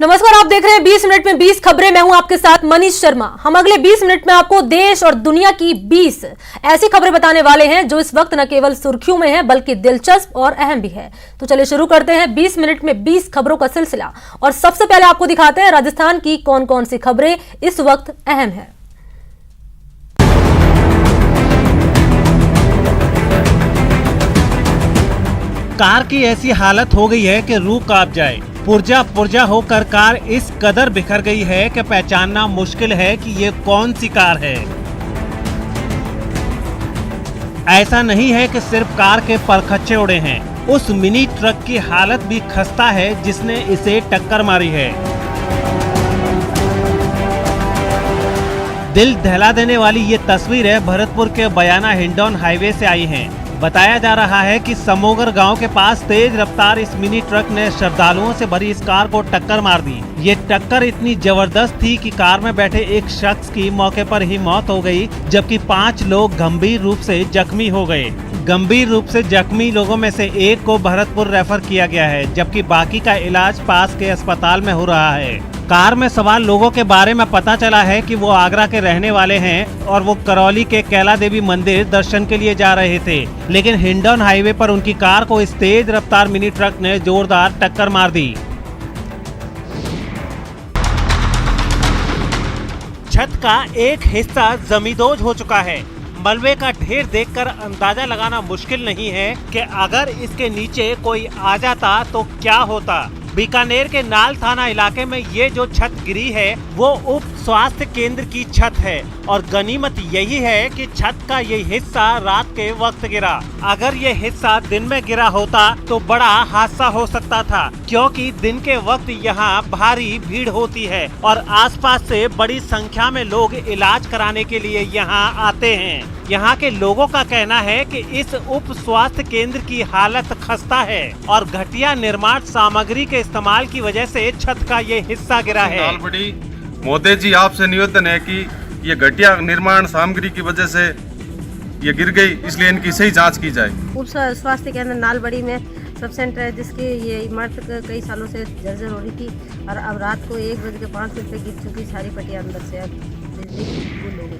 नमस्कार, आप देख रहे हैं 20 मिनट में 20 खबरें। मैं हूं आपके साथ मनीष शर्मा। हम अगले 20 मिनट में आपको देश और दुनिया की 20 ऐसी खबरें बताने वाले हैं जो इस वक्त न केवल सुर्खियों में है बल्कि दिलचस्प और अहम भी है। तो चलिए शुरू करते हैं 20 मिनट में 20 खबरों का सिलसिला। और सबसे पहले आपको दिखाते हैं राजस्थान की कौन कौन सी खबरें इस वक्त अहम है। कार की ऐसी हालत हो गई है कि रूह कांप जाए। पुर्जा पुर्जा होकर कार इस कदर बिखर गई है कि पहचानना मुश्किल है कि ये कौन सी कार है। ऐसा नहीं है कि सिर्फ कार के परखच्चे उड़े हैं, उस मिनी ट्रक की हालत भी खस्ता है जिसने इसे टक्कर मारी है। दिल दहला देने वाली ये तस्वीरें भरतपुर के बयाना हिंडौन हाईवे से आई हैं। बताया जा रहा है कि समोगर गांव के पास तेज रफ्तार इस मिनी ट्रक ने श्रद्धालुओं से भरी इस कार को टक्कर मार दी। ये टक्कर इतनी जबरदस्त थी कि कार में बैठे एक शख्स की मौके पर ही मौत हो गई, जबकि 5 लोग गंभीर रूप से जख्मी हो गए। गंभीर रूप से जख्मी लोगों में से एक को भरतपुर रेफर किया गया है, जबकि बाकी का इलाज पास के अस्पताल में हो रहा है। कार में सवार लोगों के बारे में पता चला है कि वो आगरा के रहने वाले हैं और वो करौली के कैला देवी मंदिर दर्शन के लिए जा रहे थे, लेकिन हिंडौन हाईवे पर उनकी कार को इस तेज रफ्तार मिनी ट्रक ने जोरदार टक्कर मार दी। छत का एक हिस्सा जमींदोज हो चुका है। मलबे का ढेर देखकर अंदाजा लगाना मुश्किल नहीं है कि अगर इसके नीचे कोई आ जाता तो क्या होता। बीकानेर के नाल थाना इलाके में ये जो छत गिरी है वो उप स्वास्थ्य केंद्र की छत है और गनीमत यही है कि छत का ये हिस्सा रात के वक्त गिरा। अगर ये हिस्सा दिन में गिरा होता तो बड़ा हादसा हो सकता था, क्योंकि दिन के वक्त यहाँ भारी भीड़ होती है और आसपास से बड़ी संख्या में लोग इलाज कराने के लिए यहाँ आते हैं। यहाँ के लोगों का कहना है कि इस उप स्वास्थ्य केंद्र की हालत खस्ता है और घटिया निर्माण सामग्री के इस्तेमाल की वजह से छत का ये हिस्सा गिरा है। मोदी जी, आपसे निवेदन है कि ये घटिया निर्माण सामग्री की वजह से ये गिर गई, इसलिए इनकी सही जांच की जाए। उप स्वास्थ्य केंद्र नालबड़ी में सब सेंटर है, जिसकी ये इमारत कई सालों से जर्जर हो रही थी और अब रात को 1:05 पे गिर चुकी सारी पट्टियां अंदर से। अब बिजली गुल हो गई।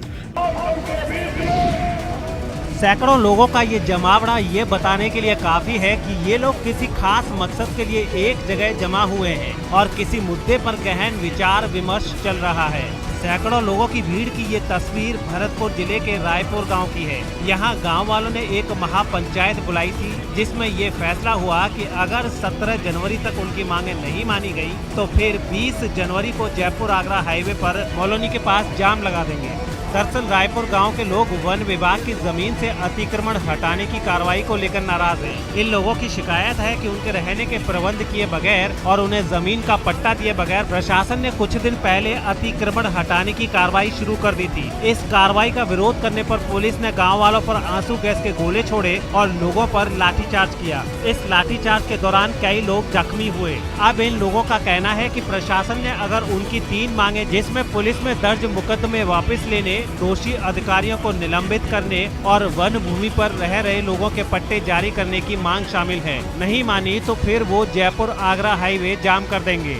सैकड़ों लोगों का ये जमावड़ा ये बताने के लिए काफी है कि ये लोग किसी खास मकसद के लिए एक जगह जमा हुए हैं और किसी मुद्दे पर गहन विचार विमर्श चल रहा है। सैकड़ों लोगों की भीड़ की ये तस्वीर भरतपुर जिले के रायपुर गांव की है। यहाँ गांव वालों ने एक महापंचायत बुलाई थी, जिसमें ये फैसला हुआ कि अगर 17 जनवरी तक उनकी मांगे नहीं मानी गई तो फिर 20 जनवरी को जयपुर आगरा हाईवे पर कॉलोनी के पास जाम लगा देंगे। दरअसल रायपुर गांव के लोग वन विभाग की जमीन से अतिक्रमण हटाने की कार्रवाई को लेकर नाराज हैं। इन लोगों की शिकायत है कि उनके रहने के प्रबंध किए बगैर और उन्हें जमीन का पट्टा दिए बगैर प्रशासन ने कुछ दिन पहले अतिक्रमण हटाने की कार्रवाई शुरू कर दी थी। इस कार्रवाई का विरोध करने पर पुलिस ने गाँव वालों पर आंसू गैस के गोले छोड़े और लोगों पर लाठीचार्ज किया। इस लाठीचार्ज के दौरान कई लोग जख्मी हुए। अब इन लोगों का कहना है कि प्रशासन ने अगर उनकी 3 मांगे, जिसमें पुलिस में दर्ज मुकदमे वापस लेने, दोषी अधिकारियों को निलंबित करने और वन भूमि पर रह रहे लोगों के पट्टे जारी करने की मांग शामिल है, नहीं मानी तो फिर वो जयपुर आगरा हाईवे जाम कर देंगे।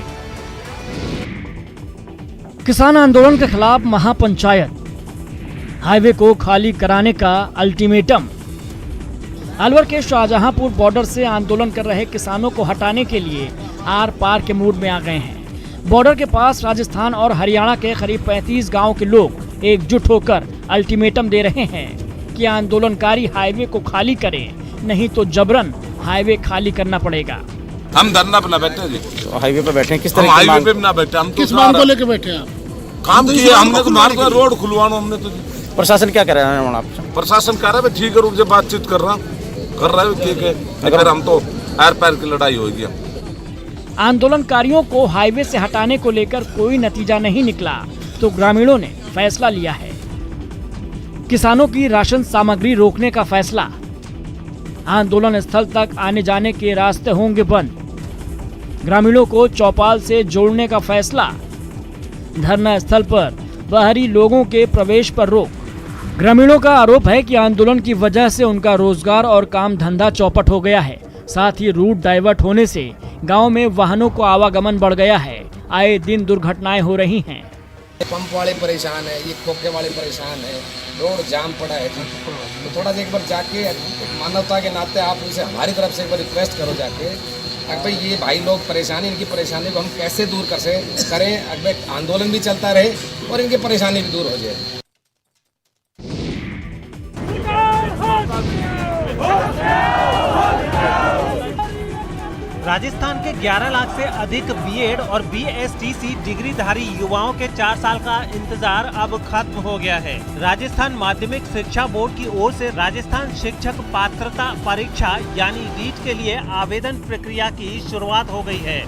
किसान आंदोलन के खिलाफ महापंचायत, हाईवे को खाली कराने का अल्टीमेटम। अलवर के शाहजहांपुर बॉर्डर से आंदोलन कर रहे किसानों को हटाने के लिए आर पार के मूड में आ गए हैं। बॉर्डर के पास राजस्थान और हरियाणा के करीब 35 गाँव के लोग एकजुट होकर अल्टीमेटम दे रहे हैं कि आंदोलनकारी हाईवे को खाली करें, नहीं तो जबरन हाईवे खाली करना पड़ेगा। हम धरना पर ना बैठे जी, तो हाईवे पर बैठे हैं। किस तरह हाईवे पे ना बैठे, हम तो किस मांग को लेकर बैठे हैं आप? काम किए हमने, तो मार्ग रोड खुलवाना हमने तो। प्रशासन क्या कर रहा है आप? प्रशासन कह रहा है ठीक है, रूप से बातचीत कर रहा है, ठीक है, अगर हम तो आर पार की लड़ाई होगी। आंदोलनकारियों को हाईवे से हटाने को लेकर कोई नतीजा नहीं निकला तो ग्रामीणों ने फैसला लिया है। किसानों की राशन सामग्री रोकने का फैसला। आंदोलन स्थल तक आने जाने के रास्ते होंगे बंद। ग्रामीणों को चौपाल से जोड़ने का फैसला। धरना स्थल पर बाहरी लोगों के प्रवेश पर रोक। ग्रामीणों का आरोप है कि आंदोलन की वजह से उनका रोजगार और काम धंधा चौपट हो गया है। साथ ही रूट डाइवर्ट होने से गांव में वाहनों को आवागमन बढ़ गया है। आए दिन दुर्घटनाएं हो रही हैं। पंप वाले परेशान है, ये खोखे वाले परेशान है, रोड जाम पड़ा है जी। तो थोड़ा सा एक बार जाके मानवता के नाते आप उनसे हमारी तरफ से एक बार रिक्वेस्ट करो जाके, अगर ये भाई लोग परेशानी, इनकी परेशानी को हम कैसे दूर करें, अगर आंदोलन भी चलता रहे और इनकी परेशानी भी दूर हो जाए। राजस्थान के 11 लाख से अधिक बीएड और बीएसटीसी डिग्रीधारी युवाओं के 4 साल का इंतजार अब खत्म हो गया है। राजस्थान माध्यमिक शिक्षा बोर्ड की ओर से राजस्थान शिक्षक पात्रता परीक्षा यानी रीट के लिए आवेदन प्रक्रिया की शुरुआत हो गई है।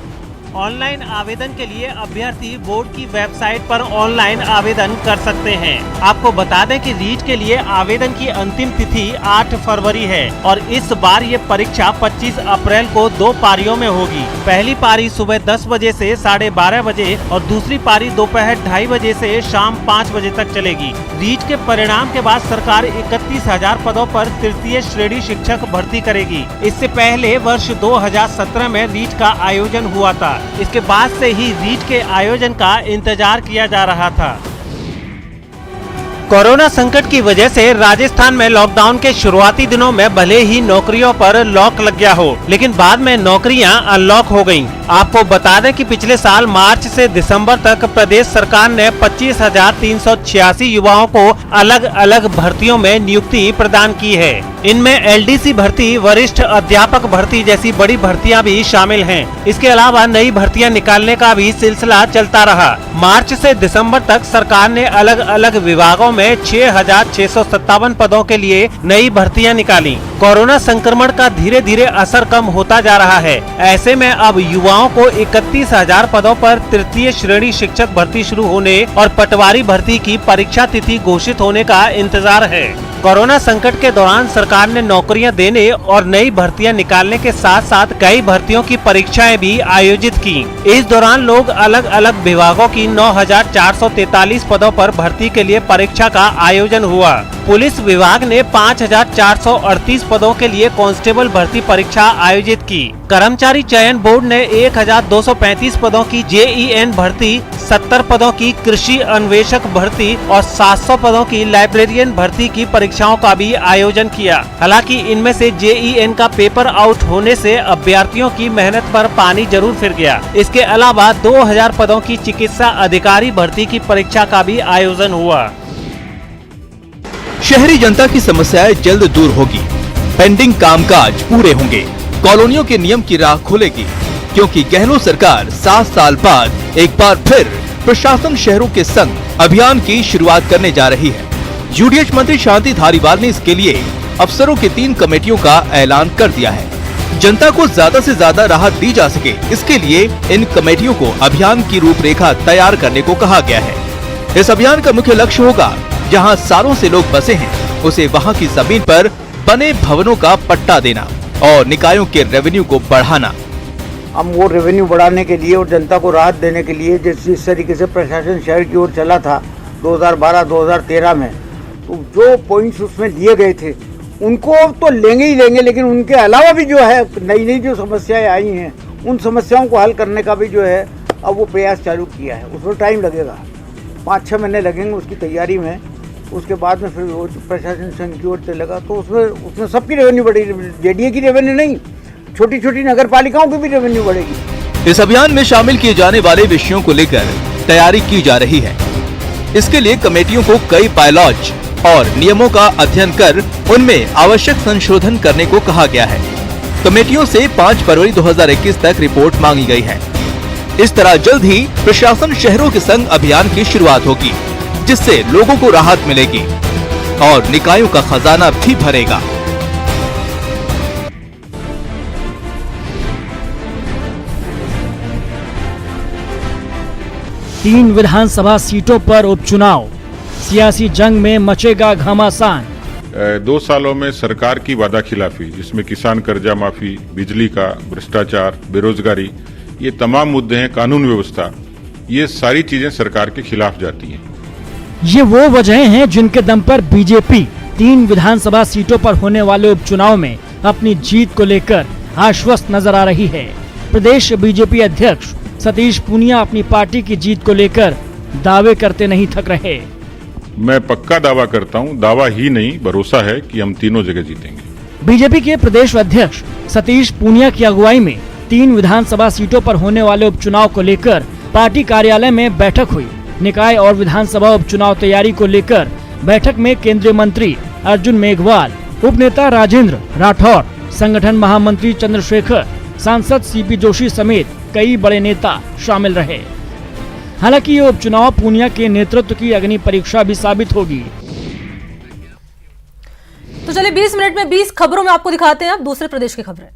ऑनलाइन आवेदन के लिए अभ्यर्थी बोर्ड की वेबसाइट पर ऑनलाइन आवेदन कर सकते हैं। आपको बता दें कि रीट के लिए आवेदन की अंतिम तिथि 8 फरवरी है और इस बार ये परीक्षा 25 अप्रैल को 2 पारियों में होगी। पहली पारी सुबह 10 बजे से 12:30 बजे और दूसरी पारी दोपहर 2:30 बजे से शाम 5 बजे तक चलेगी। रीट के परिणाम के बाद सरकार 31,000 पदों पर तृतीय श्रेणी शिक्षक भर्ती करेगी। इससे पहले वर्ष 2017 में रीट का आयोजन हुआ था। इसके बाद से ही रीट के आयोजन का इंतजार किया जा रहा था। कोरोना संकट की वजह से राजस्थान में लॉकडाउन के शुरुआती दिनों में भले ही नौकरियों पर लॉक लग गया हो, लेकिन बाद में नौकरियां अनलॉक हो गयीं। आपको बता दें कि पिछले साल मार्च से दिसंबर तक प्रदेश सरकार ने 25,386 युवाओं को अलग अलग भर्तियों में नियुक्ति प्रदान की है। इनमें एलडीसी भर्ती, वरिष्ठ अध्यापक भर्ती जैसी बड़ी भर्तियां भी शामिल हैं। इसके अलावा नई भर्तियां निकालने का भी सिलसिला चलता रहा। मार्च से दिसंबर तक सरकार ने अलग अलग विभागों में 6,657 पदों के लिए नई भर्तियां निकाली। कोरोना संक्रमण का धीरे धीरे असर कम होता जा रहा है। ऐसे में अब युवाओं को 31,000 पदों पर तृतीय श्रेणी शिक्षक भर्ती शुरू होने और पटवारी भर्ती की परीक्षा तिथि घोषित होने का इंतजार है। कोरोना संकट के दौरान सरकार ने नौकरियां देने और नई भर्तियां निकालने के साथ साथ कई भर्तियों की परीक्षाएं भी आयोजित की। इस दौरान लोग अलग अलग विभागों की 9,443 पदों पर भर्ती के लिए परीक्षा का आयोजन हुआ। पुलिस विभाग ने 5,438 पदों के लिए कांस्टेबल भर्ती परीक्षा आयोजित की। कर्मचारी चयन बोर्ड ने 1,235 पदों की जेईएन भर्ती, 70 पदों की कृषि अन्वेषक भर्ती और 700 पदों की लाइब्रेरियन भर्ती की परीक्षाओं का भी आयोजन किया। हालांकि इनमें से जेईएन का पेपर आउट होने से अभ्यर्थियों की मेहनत पर पानी जरूर फिर गया। इसके अलावा 2,000 पदों की चिकित्सा अधिकारी भर्ती की परीक्षा का भी आयोजन हुआ। शहरी जनता की समस्याएं जल्द दूर होगी, पेंडिंग कामकाज पूरे होंगे, कॉलोनियों के नियम की राह खुलेगी, क्योंकि गहलोत सरकार 7 साल बाद एक बार फिर प्रशासन शहरों के संग अभियान की शुरुआत करने जा रही है। यूडीएच मंत्री शांति धारीवाल ने इसके लिए अफसरों की 3 कमेटियों का ऐलान कर दिया है। जनता को ज्यादा से ज्यादा राहत दी जा सके, इसके लिए इन कमेटियों को अभियान की रूपरेखा तैयार करने को कहा गया है। इस अभियान का मुख्य लक्ष्य होगा, जहां सालों से लोग बसे हैं, उसे वहां की जमीन पर बने भवनों का पट्टा देना और निकायों के रेवेन्यू को बढ़ाना। हम वो रेवेन्यू बढ़ाने के लिए और जनता को राहत देने के लिए जिस तरीके से प्रशासन शहर की ओर चला था 2012-2013 में, तो जो पॉइंट्स उसमें दिए गए थे उनको तो लेंगे ही लेंगे, लेकिन उनके अलावा भी जो है नई नई जो समस्याएं आई हैं उन समस्याओं को हल करने का भी जो है अब वो प्रयास चालू किया है। उसमें टाइम लगेगा, 5-6 महीने लगेंगे उसकी तैयारी में। उसके बाद में फिर वो प्रशासन संघ की ओर से लगा तो उसमें सबकी रेवेन्यू बढ़ेगी, जेडीए की रेवेन्यू नहीं, छोटी छोटी नगर पालिकाओं की भी रेवेन्यू बढ़ेगी। इस अभियान में शामिल किए जाने वाले विषयों को लेकर तैयारी की जा रही है। इसके लिए कमेटियों को कई बायलॉज और नियमों का अध्ययन कर उनमें आवश्यक संशोधन करने को कहा गया है। कमेटियों से 5 फरवरी 2021 तक रिपोर्ट मांगी गई है। इस तरह जल्द ही प्रशासन शहरों के संग अभियान की शुरुआत होगी, जिससे लोगों को राहत मिलेगी और निकायों का खजाना भी भरेगा। तीन विधानसभा सीटों पर उपचुनाव, सियासी जंग में मचेगा घमासान। 2 सालों में सरकार की वादा खिलाफी, जिसमें किसान कर्जा माफी, बिजली का, भ्रष्टाचार, बेरोजगारी, ये तमाम मुद्दे हैं, कानून व्यवस्था, ये सारी चीजें सरकार के खिलाफ जाती हैं। ये वो वजह हैं जिनके दम पर बीजेपी 3 विधानसभा सीटों पर होने वाले उपचुनाव में अपनी जीत को लेकर आश्वस्त नजर आ रही है। प्रदेश बीजेपी अध्यक्ष सतीश पूनिया अपनी पार्टी की जीत को लेकर दावे करते नहीं थक रहे। मैं पक्का दावा करता हूं, दावा ही नहीं भरोसा है कि हम तीनों जगह जीतेंगे। बीजेपी के प्रदेश अध्यक्ष सतीश पूनिया की अगुवाई में 3 विधानसभा सीटों पर होने वाले उपचुनाव को लेकर पार्टी कार्यालय में बैठक हुई। निकाय और विधानसभा उपचुनाव तैयारी को लेकर बैठक में केंद्रीय मंत्री अर्जुन मेघवाल, उपनेता राजेंद्र राठौर, संगठन महामंत्री चंद्रशेखर, सांसद सीपी जोशी समेत कई बड़े नेता शामिल रहे। हालांकि ये उपचुनाव पूनिया के नेतृत्व की अग्नि परीक्षा भी साबित होगी। तो चलिए 20 मिनट में 20 खबरों में आपको दिखाते हैं अब दूसरे प्रदेश की खबरें।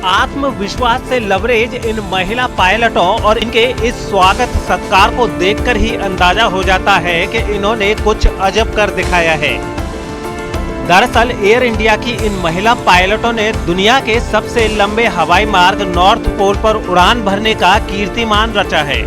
आत्मविश्वास से लवरेज इन महिला पायलटों और इनके इस स्वागत सत्कार को देखकर ही अंदाजा हो जाता है कि इन्होंने कुछ अजब कर दिखाया है। दरअसल एयर इंडिया की इन महिला पायलटों ने दुनिया के सबसे लंबे हवाई मार्ग नॉर्थ पोल पर उड़ान भरने का कीर्तिमान रचा है।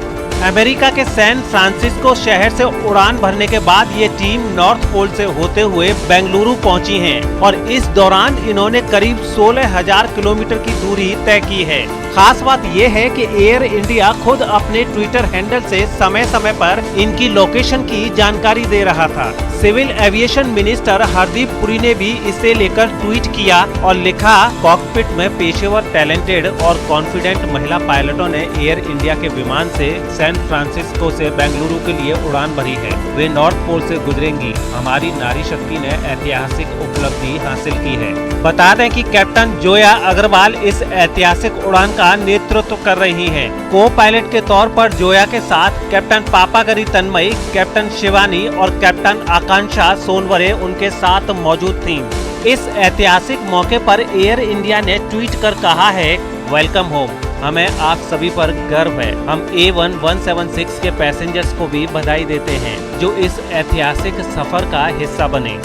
अमेरिका के सैन फ्रांसिस्को शहर से उड़ान भरने के बाद ये टीम नॉर्थ पोल से होते हुए बेंगलुरु पहुंची है और इस दौरान इन्होंने करीब 16,000 किलोमीटर की दूरी तय की है। खास बात यह है कि एयर इंडिया खुद अपने ट्विटर हैंडल से समय समय पर इनकी लोकेशन की जानकारी दे रहा था। Civil aviation minister Hardeep Puri ने भी इसे लेकर ट्वीट किया और लिखा, कॉकपिट में पेशेवर, टैलेंटेड और कॉन्फिडेंट महिला पायलटों ने एयर इंडिया के विमान से सैन फ्रांसिस्को से बेंगलुरु के लिए उड़ान भरी है। वे नॉर्थ पोल से गुजरेंगी। हमारी नारी शक्ति ने ऐतिहासिक उपलब्धि हासिल की है। बता दें कि कैप्टन जोया अग्रवाल इस ऐतिहासिक उड़ान का नेतृत्व कर रही हैं। को पायलट के तौर पर जोया के साथ कैप्टन पापागरी तन्मयी, कैप्टन शिवानी और कैप्टन आकांक्षा सोनवरे उनके साथ मौजूद थीं। इस ऐतिहासिक मौके पर एयर इंडिया ने ट्वीट कर कहा है, वेलकम होम। हमें आप सभी पर गर्व है। हम A1176 के पैसेंजर्स को भी बधाई देते हैं जो इस ऐतिहासिक सफर का हिस्सा बने।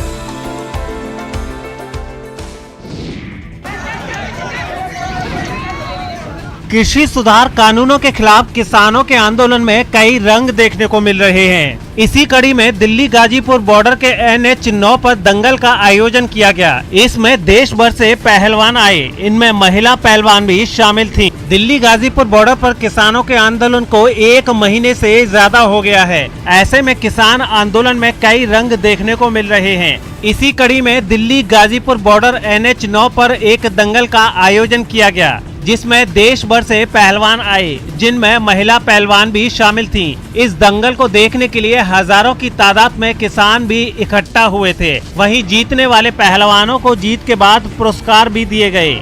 कृषि सुधार कानूनों के खिलाफ किसानों के आंदोलन में कई रंग देखने को मिल रहे हैं। इसी कड़ी में दिल्ली गाजीपुर बॉर्डर के NH 9 पर दंगल का आयोजन किया गया। इसमें देश भर से पहलवान आए, इनमें महिला पहलवान भी शामिल थीं। दिल्ली गाजीपुर बॉर्डर पर किसानों के आंदोलन को 1 महीने से ज्यादा हो गया है। ऐसे में किसान आंदोलन में कई रंग देखने को मिल रहे हैं। इसी कड़ी में दिल्ली गाजीपुर बॉर्डर NH 9 पर एक दंगल का आयोजन किया गया, जिसमें देश भर से पहलवान आए, जिनमें महिला पहलवान भी शामिल थीं। इस दंगल को देखने के लिए हजारों की तादाद में किसान भी इकट्ठा हुए थे। वहीं जीतने वाले पहलवानों को जीत के बाद पुरस्कार भी दिए गए।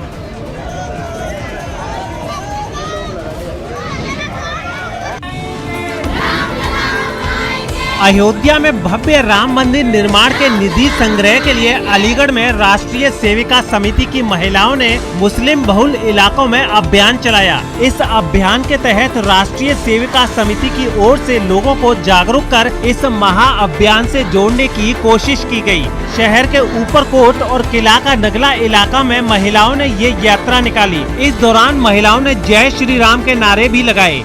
अयोध्या में भव्य राम मंदिर निर्माण के निधि संग्रह के लिए अलीगढ़ में राष्ट्रीय सेविका समिति की महिलाओं ने मुस्लिम बहुल इलाकों में अभियान चलाया। इस अभियान के तहत राष्ट्रीय सेविका समिति की ओर से लोगों को जागरूक कर इस महा अभियान से जोड़ने की कोशिश की गई। शहर के ऊपरकोट और किला का नगला इलाका में महिलाओं ने ये यात्रा निकाली। इस दौरान महिलाओं ने जय श्री राम के नारे भी लगाए।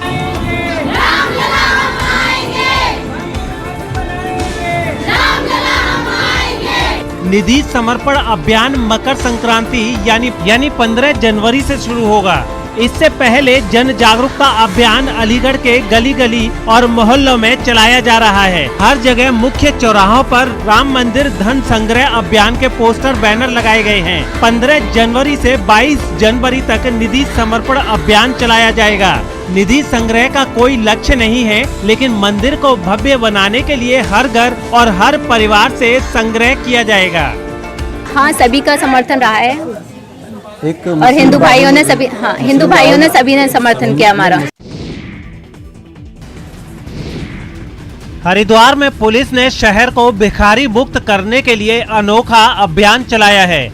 निधि समर्पण अभियान मकर संक्रांति यानी 15 जनवरी से शुरू होगा। इससे पहले जन जागरूकता अभियान अलीगढ़ के गली गली और मोहल्लों में चलाया जा रहा है। हर जगह मुख्य चौराहों पर राम मंदिर धन संग्रह अभियान के पोस्टर बैनर लगाए गए हैं। 15 जनवरी से 22 जनवरी तक निधि समर्पण अभियान चलाया जाएगा। निधि संग्रह का कोई लक्ष्य नहीं है, लेकिन मंदिर को भव्य बनाने के लिए हर घर और हर परिवार से संग्रह किया जाएगा। हाँ, सभी का समर्थन रहा है और हिंदू भाइयों ने सभी ने समर्थन किया हमारा। हरिद्वार में पुलिस ने शहर को भिखारी मुक्त करने के लिए अनोखा अभियान चलाया है।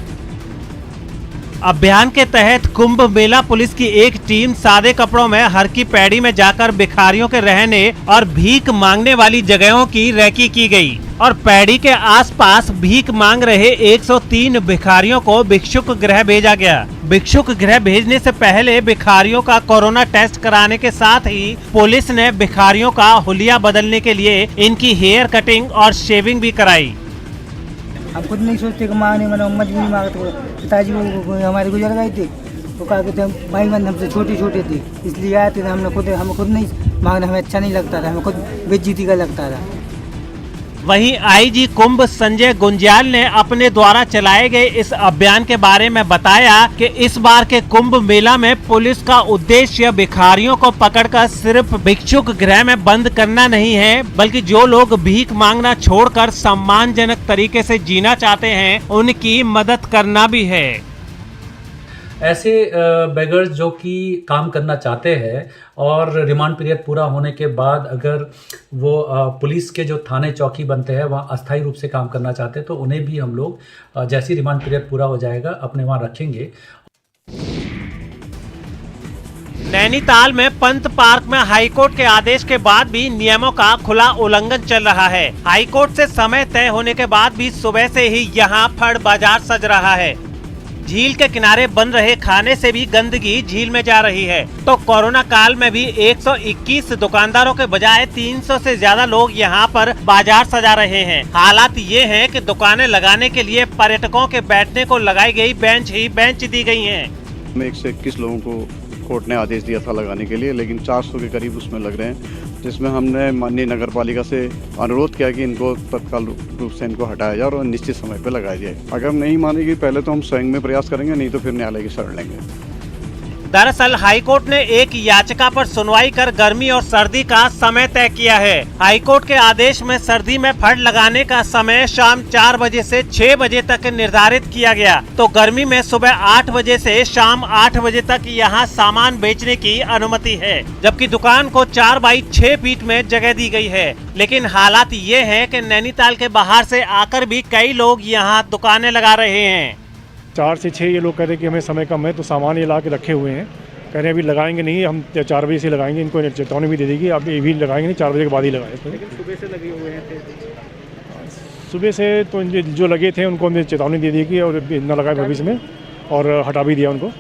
अभियान के तहत कुंभ मेला पुलिस की एक टीम सादे कपड़ों में हर की पैड़ी में जाकर भिखारियों के रहने और भीख मांगने वाली जगहों की रेकी की गई और पैड़ी के आसपास भीख मांग रहे 103 भिखारियों को भिक्षुक गृह भेजा गया। भिक्षुक गृह भेजने से पहले भिखारियों का कोरोना टेस्ट कराने के साथ ही पुलिस ने भिखारियों का हुलिया बदलने के लिए इनकी हेयर कटिंग और शेविंग भी कराई। हम खुद नहीं सोचते कि माँ ने मना मजबूरी मांगा, तो पिताजी हमारे गुजर गए थे, तो कहा कहते हम भाई बंद हमसे छोटे थे इसलिए आए थे। हमें खुद नहीं मांगना, हमें अच्छा नहीं लगता था, हमें खुद बेइज्जती का लगता था। वहीं आईजी कुंभ संजय गुंजियाल ने अपने द्वारा चलाए गए इस अभियान के बारे में बताया कि इस बार के कुंभ मेला में पुलिस का उद्देश्य भिखारियों को पकड़कर सिर्फ भिक्षुक गृह में बंद करना नहीं है, बल्कि जो लोग भीख मांगना छोड़कर सम्मानजनक तरीके से जीना चाहते हैं उनकी मदद करना भी है। ऐसे बेगर्स जो कि काम करना चाहते हैं और रिमांड पीरियड पूरा होने के बाद अगर वो पुलिस के जो थाने चौकी बनते हैं वहाँ अस्थायी रूप से काम करना चाहते हैं, तो उन्हें भी हम लोग जैसे रिमांड पीरियड पूरा हो जाएगा अपने वहाँ रखेंगे। नैनीताल में पंत पार्क में हाईकोर्ट के आदेश के बाद भी नियमों का खुला उल्लंघन चल रहा है। हाईकोर्ट से समय तय होने के बाद भी सुबह से ही यहाँ फड़ बाजार सज रहा है। झील के किनारे बन रहे खाने से भी गंदगी झील में जा रही है। तो कोरोना काल में भी 121 दुकानदारों के बजाय 300 से ज्यादा लोग यहाँ पर बाजार सजा रहे हैं। हालात ये हैं कि दुकानें लगाने के लिए पर्यटकों के बैठने को लगाई गई बेंच ही बेंच दी गई हैं। 121 लोगों को कोर्ट ने आदेश दिया था लगाने के लिए, लेकिन 400 के करीब उसमें लग रहे हैं, जिसमें हमने माननीय नगर पालिका से अनुरोध किया कि इनको तत्काल रूप से इनको हटाया जाए और निश्चित समय पर लगाया जाए। अगर नहीं मानेगी पहले तो हम स्वयं में प्रयास करेंगे, नहीं तो फिर न्यायालय की शरण लेंगे। दरअसल हाईकोर्ट ने एक याचिका पर सुनवाई कर गर्मी और सर्दी का समय तय किया है। हाईकोर्ट के आदेश में सर्दी में फड़ लगाने का समय शाम 4 बजे से 6 बजे तक निर्धारित किया गया, तो गर्मी में सुबह 8 बजे से शाम 8 बजे तक यहाँ सामान बेचने की अनुमति है, जबकि दुकान को 4 बाई 6 फीट में जगह दी गई है। लेकिन हालात ये है कि नैनीताल के बाहर से आकर भी कई लोग यहाँ दुकानें लगा रहे हैं। 4 से 6 ये लोग कह रहे कि हमें समय कम है, तो सामान ये ला के रखे हुए हैं, कह रहे हैं अभी लगाएंगे नहीं, हम 4 बजे से लगाएंगे। इनको चेतावनी भी दे देगी, आप ये भी लगाएंगे नहीं, 4 बजे के बाद ही लगाए। लेकिन सुबह से लगे हुए हैं, सुबह से तो जो लगे थे उनको हमने चेतावनी दे दी कि और न लगाए भविष्य में, और हटा भी दिया उनको।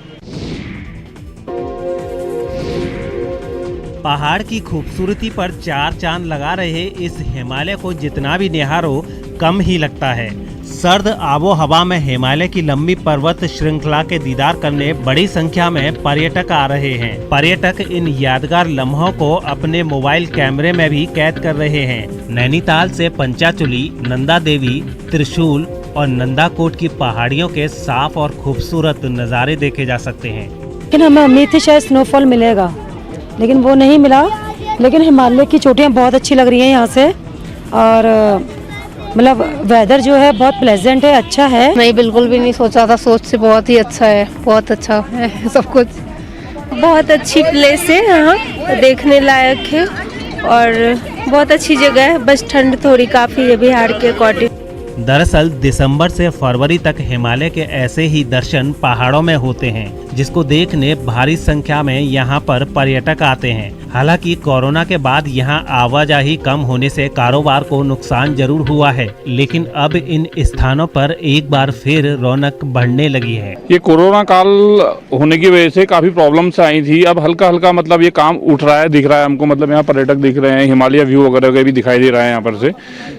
पहाड़ की खूबसूरती पर 4 चांद लगा रहे इस हिमालय को जितना भी निहारो कम ही लगता है। सर्द आबो हवा में हिमालय की लंबी पर्वत श्रृंखला के दीदार करने बड़ी संख्या में पर्यटक आ रहे हैं। पर्यटक इन यादगार लम्हों को अपने मोबाइल कैमरे में भी कैद कर रहे हैं। नैनीताल से पंचाचुली, नंदा देवी, त्रिशूल और नंदाकोट की पहाड़ियों के साफ और खूबसूरत नज़ारे देखे जा सकते हैं। लेकिन हमें उम्मीद थी शायद स्नोफॉल मिलेगा, लेकिन वो नहीं मिला। लेकिन हिमालय की चोटियाँ बहुत अच्छी लग रही हैं यहाँ से, और मतलब वेदर जो है बहुत प्लेजेंट है, अच्छा है। नहीं, बिल्कुल भी नहीं सोचा था, सोच से बहुत ही अच्छा है, बहुत अच्छा है सब कुछ। बहुत अच्छी प्लेस है यहाँ, देखने लायक है और बहुत अच्छी जगह है, बस ठंड थोड़ी काफ़ी है बिहार के अकॉर्डिंग। दरअसल दिसंबर से फरवरी तक हिमालय के ऐसे ही दर्शन पहाड़ों में होते हैं, जिसको देखने भारी संख्या में यहाँ पर पर्यटक आते हैं। हालांकि कोरोना के बाद यहाँ आवाजाही कम होने से कारोबार को नुकसान जरूर हुआ है, लेकिन अब इन स्थानों पर एक बार फिर रौनक बढ़ने लगी है। ये कोरोना काल होने की वजह से काफी प्रॉब्लम्स आई थी, अब हल्का हल्का मतलब ये काम उठ रहा है, दिख रहा है हमको, मतलब यहाँ पर्यटक दिख रहे हैं, हिमालय व्यू वगैरह भी दिखाई दे रहा है यहाँ पर से,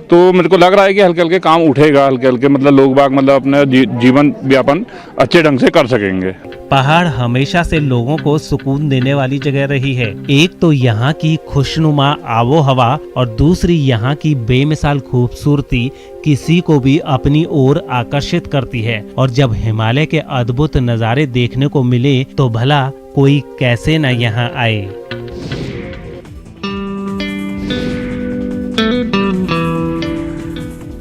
तो मेरे को लग रहा है कि हल्के हल्के काम उठेगा, हल्के हल्के मतलब लोग बाग मतलब अपना जीवन व्यापन अच्छे ढंग से कर सकेंगे। पहाड़ हमेशा से लोगों को सुकून देने वाली जगह रही है। एक तो यहाँ की खुशनुमा आबो हवा और दूसरी यहाँ की बेमिसाल खूबसूरती किसी को भी अपनी ओर आकर्षित करती है। और जब हिमालय के अद्भुत नज़ारे देखने को मिले तो भला कोई कैसे न यहाँ आए।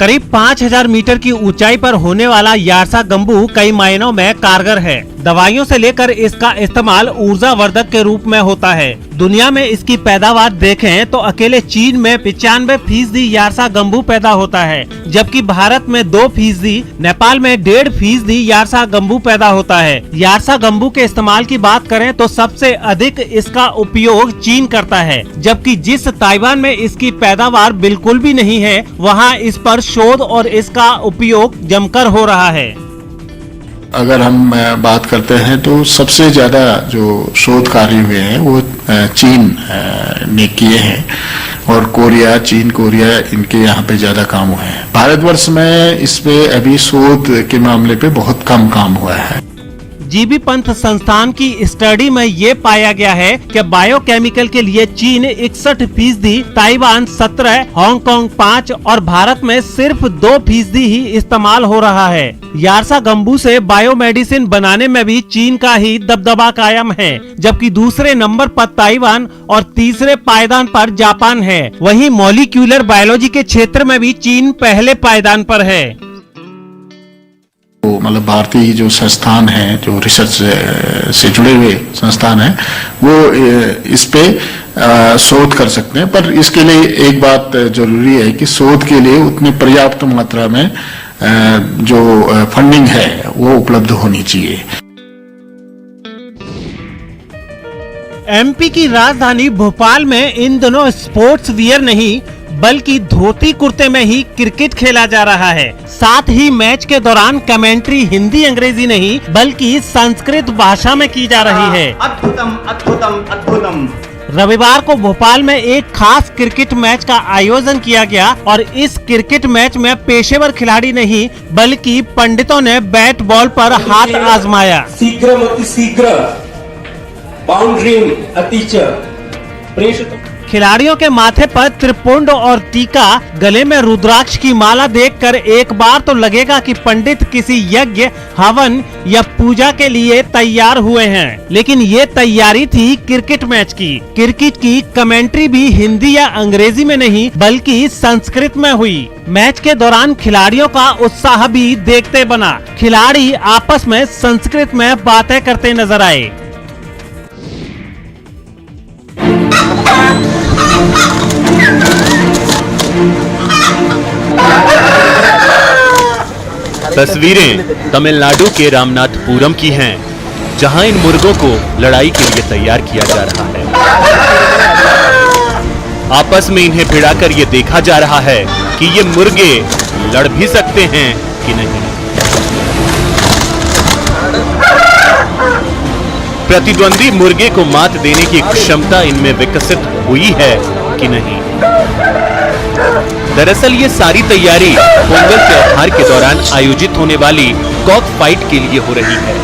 करीब 5000 मीटर की ऊंचाई पर होने वाला यारसा गंबू कई मायनों में कारगर है। दवाइयों से लेकर इसका इस्तेमाल ऊर्जावर्धक के रूप में होता है। दुनिया में इसकी पैदावार देखें तो अकेले चीन में 95% यारसा गंबू पैदा होता है, जबकि भारत में 2%, नेपाल में 1.5% यारसा गंबू पैदा होता है। यारसा गंबू के इस्तेमाल की बात करें तो सबसे अधिक इसका उपयोग चीन करता है, जबकि जिस ताइवान में इसकी पैदावार बिल्कुल भी नहीं है, वहाँ इस पर शोध और इसका उपयोग जमकर हो रहा है। अगर हम बात करते हैं तो सबसे ज्यादा जो शोध कार्य हुए हैं वो चीन ने किए हैं, और कोरिया, चीन, कोरिया, इनके यहाँ पे ज्यादा काम हुए हैं। भारतवर्ष में इस पे अभी शोध के मामले पे बहुत कम काम हुआ है। जीबी पंत संस्थान की स्टडी में ये पाया गया है कि बायोकेमिकल के लिए चीन 61%, ताइवान 17%, हांगकांग 5% और भारत में सिर्फ 2% ही इस्तेमाल हो रहा है। यारसा गंबू से बायोमेडिसिन बनाने में भी चीन का ही दबदबा कायम है, जबकि दूसरे नंबर पर ताइवान और तीसरे पायदान पर जापान है। वहीं मॉलिक्यूलर बायोलॉजी के क्षेत्र में भी चीन पहले पायदान पर है। मतलब भारतीय जो संस्थान है, जो रिसर्च से जुड़े हुए संस्थान है, वो इस पे शोध कर सकते हैं, पर इसके लिए एक बात जरूरी है कि शोध के लिए उतनी पर्याप्त मात्रा में जो फंडिंग है वो उपलब्ध होनी चाहिए। एमपी की राजधानी भोपाल में इन दिनों स्पोर्ट्स वियर नहीं बल्कि धोती कुर्ते में ही क्रिकेट खेला जा रहा है। साथ ही मैच के दौरान कमेंट्री हिंदी अंग्रेजी नहीं बल्कि संस्कृत भाषा में की जा रही है। अद्भुतम अद्भुतम अद्भुतम। रविवार को भोपाल में एक खास क्रिकेट मैच का आयोजन किया गया और इस क्रिकेट मैच में पेशेवर खिलाड़ी नहीं बल्कि पंडितों ने बैट बॉल पर हाथ आजमाया। शीघ्र बाउंड्री अतिचर। खिलाड़ियों के माथे पर त्रिपुंड और टीका, गले में रुद्राक्ष की माला देखकर एक बार तो लगेगा कि पंडित किसी यज्ञ, हवन या पूजा के लिए तैयार हुए हैं, लेकिन ये तैयारी थी क्रिकेट मैच की। क्रिकेट की कमेंट्री भी हिंदी या अंग्रेजी में नहीं बल्कि संस्कृत में हुई। मैच के दौरान खिलाड़ियों का उत्साह भी देखते बना। खिलाड़ी आपस में संस्कृत में बातें करते नजर आए। तस्वीरें तमिलनाडु के रामनाथपुरम की हैं, जहां इन मुर्गों को लड़ाई के लिए तैयार किया जा रहा है। आपस में इन्हें भिड़ाकर ये देखा जा रहा है कि ये मुर्गे लड़ भी सकते हैं कि नहीं। प्रतिद्वंदी मुर्गे को मात देने की क्षमता इनमें विकसित हुई है कि नहीं। दरअसल ये सारी तैयारी पोंगल त्योहार के दौरान आयोजित होने वाली कॉक फाइट के लिए हो रही है।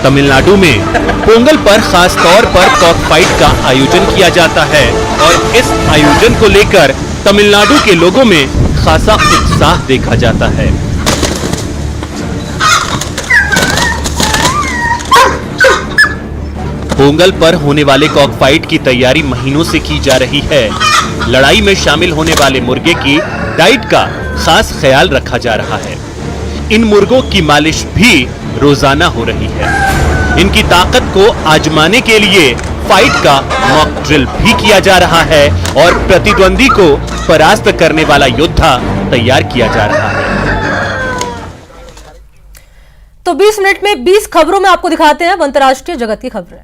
तमिलनाडु में पोंगल पर खास तौर पर कॉक फाइट का आयोजन किया जाता है और इस आयोजन को लेकर तमिलनाडु के लोगों में खासा उत्साह देखा जाता है। पोंगल पर होने वाले कॉक फाइट की तैयारी महीनों से की जा रही है। लड़ाई में शामिल होने वाले मुर्गे की डाइट का खास ख्याल रखा जा रहा है। इन मुर्गों की मालिश भी रोजाना हो रही है। इनकी ताकत को आजमाने के लिए फाइट का मॉक ड्रिल भी किया जा रहा है और प्रतिद्वंदी को परास्त करने वाला योद्धा तैयार किया जा रहा है। तो 20 मिनट में 20 खबरों में आपको दिखाते हैं अंतर्राष्ट्रीय जगत की खबरें।